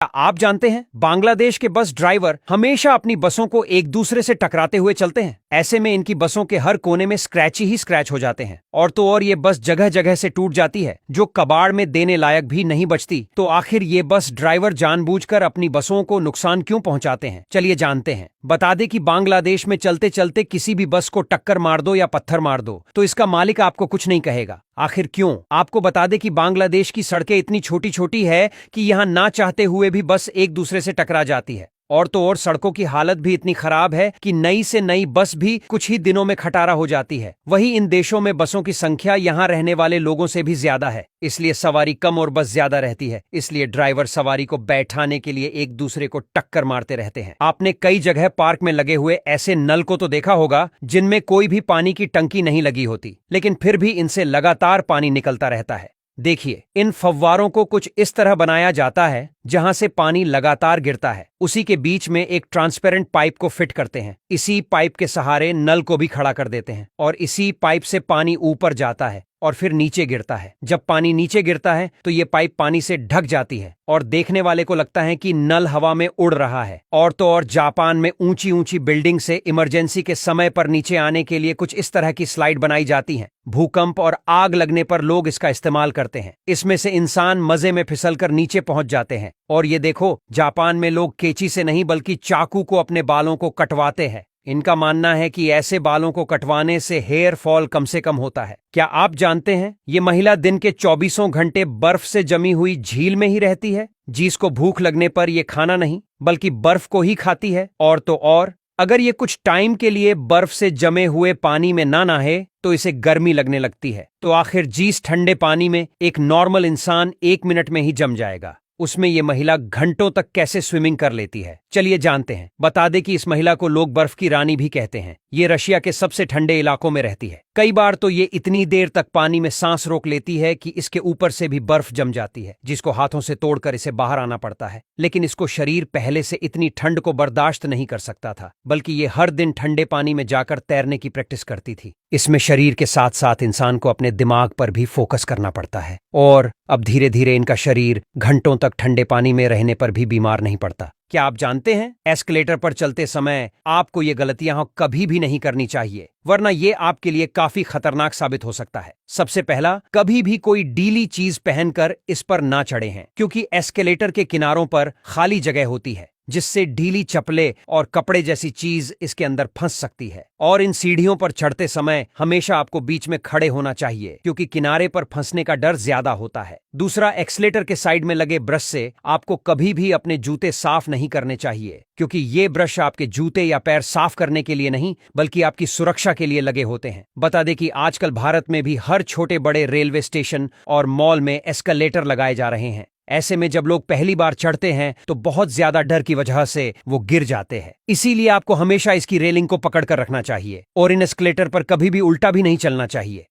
आप जानते हैं बांग्लादेश के बस ड्राइवर हमेशा अपनी बसों को एक दूसरे से टकराते हुए चलते हैं। ऐसे में इनकी बसों के हर कोने में स्क्रैच ही स्क्रैच हो जाते हैं और तो और ये बस जगह जगह से टूट जाती है जो कबाड़ में देने लायक भी नहीं बचती। तो आखिर ये बस ड्राइवर जानबूझकर अपनी बसों को नुकसान क्यों पहुंचाते हैं, चलिए जानते हैं। बता दें कि बांग्लादेश में चलते चलते किसी भी बस को टक्कर मार दो या पत्थर मार दो तो इसका मालिक आपको कुछ नहीं कहेगा। आखिर क्यों? आपको बता दें कि बांग्लादेश की सड़कें इतनी छोटी छोटी है कि यहाँ ना चाहते हुए भी बस एक दूसरे से टकरा जाती है और तो और सड़कों की हालत भी इतनी खराब है कि नई से नई बस भी कुछ ही दिनों में खटारा हो जाती है। वहीं इन देशों में बसों की संख्या यहाँ रहने वाले लोगों से भी ज्यादा है, इसलिए सवारी कम और बस ज्यादा रहती है। इसलिए ड्राइवर सवारी को बैठाने के लिए एक दूसरे को टक्कर मारते रहते हैं। आपने कई जगह पार्क में लगे हुए ऐसे नल को तो देखा होगा जिनमें कोई भी पानी की टंकी नहीं लगी होती, लेकिन फिर भी इनसे लगातार पानी निकलता रहता है। देखिए, इन फव्वारों को कुछ इस तरह बनाया जाता है जहां से पानी लगातार गिरता है। उसी के बीच में एक ट्रांसपेरेंट पाइप को फिट करते हैं। इसी पाइप के सहारे नल को भी खड़ा कर देते हैं और इसी पाइप से पानी ऊपर जाता है और फिर नीचे गिरता है। जब पानी नीचे गिरता है तो ये पाइप पानी से ढक जाती है और देखने वाले को लगता है कि नल हवा में उड़ रहा है। और तो और जापान में ऊंची ऊंची बिल्डिंग से इमरजेंसी के समय पर नीचे आने के लिए कुछ इस तरह की स्लाइड बनाई जाती हैं। भूकंप और आग लगने पर लोग इसका इस्तेमाल करते हैं। इसमें से इंसान मजे में फिसलकर नीचे पहुंच जाते हैं। और ये देखो, जापान में लोग कैंची से नहीं बल्कि चाकू को अपने बालों को कटवाते हैं। इनका मानना है कि ऐसे बालों को कटवाने से हेयर फॉल कम से कम होता है। क्या आप जानते हैं ये महिला दिन के 24 घंटे बर्फ से जमी हुई झील में ही रहती है, जिसको भूख लगने पर ये खाना नहीं बल्कि बर्फ को ही खाती है। और तो और अगर ये कुछ टाइम के लिए बर्फ से जमे हुए पानी में ना नहाए तो इसे गर्मी लगने लगती है। तो आखिर जिस ठंडे पानी में एक नॉर्मल इंसान 1 मिनट में ही जम जाएगा, उसमें ये महिला घंटों तक कैसे स्विमिंग कर लेती है, चलिए जानते हैं। बता दें कि इस महिला को लोग बर्फ की रानी भी कहते हैं। ये रशिया के सबसे ठंडे इलाकों में रहती है। कई बार तो ये इतनी देर तक पानी में सांस रोक लेती है कि इसके ऊपर से भी बर्फ जम जाती है, जिसको हाथों से तोड़कर इसे बाहर आना पड़ता है। लेकिन इसको शरीर पहले से इतनी ठंड को बर्दाश्त नहीं कर सकता था, बल्कि ये हर दिन ठंडे पानी में जाकर तैरने की प्रैक्टिस करती थी। इसमें शरीर के साथ साथ इंसान को अपने दिमाग पर भी फोकस करना पड़ता है और अब धीरे धीरे इनका शरीर घंटों तक ठंडे पानी में रहने पर भी बीमार नहीं पड़ता। क्या आप जानते हैं, एस्केलेटर पर चलते समय आपको ये गलतियां कभी भी नहीं करनी चाहिए, वरना ये आपके लिए काफी खतरनाक साबित हो सकता है। सबसे पहला, कभी भी कोई डीली चीज पहनकर इस पर ना चढ़े हैं, क्योंकि एस्केलेटर के किनारों पर खाली जगह होती है जिससे ढीली चप्पलें और कपड़े जैसी चीज इसके अंदर फंस सकती है। और इन सीढ़ियों पर चढ़ते समय हमेशा आपको बीच में खड़े होना चाहिए, क्योंकि किनारे पर फंसने का डर ज्यादा होता है। दूसरा, एक्सीलेटर के साइड में लगे ब्रश से आपको कभी भी अपने जूते साफ नहीं करने चाहिए, क्योंकि ये ब्रश आपके जूते या पैर साफ करने के लिए नहीं बल्कि आपकी सुरक्षा के लिए लगे होते हैं। बता दें कि आजकल भारत में भी हर छोटे बड़े रेलवे स्टेशन और मॉल में एस्केलेटर लगाए जा रहे हैं। ऐसे में जब लोग पहली बार चढ़ते हैं तो बहुत ज्यादा डर की वजह से वो गिर जाते हैं। इसीलिए आपको हमेशा इसकी रेलिंग को पकड़ कर रखना चाहिए और इन एस्केलेटर पर कभी भी उल्टा भी नहीं चलना चाहिए।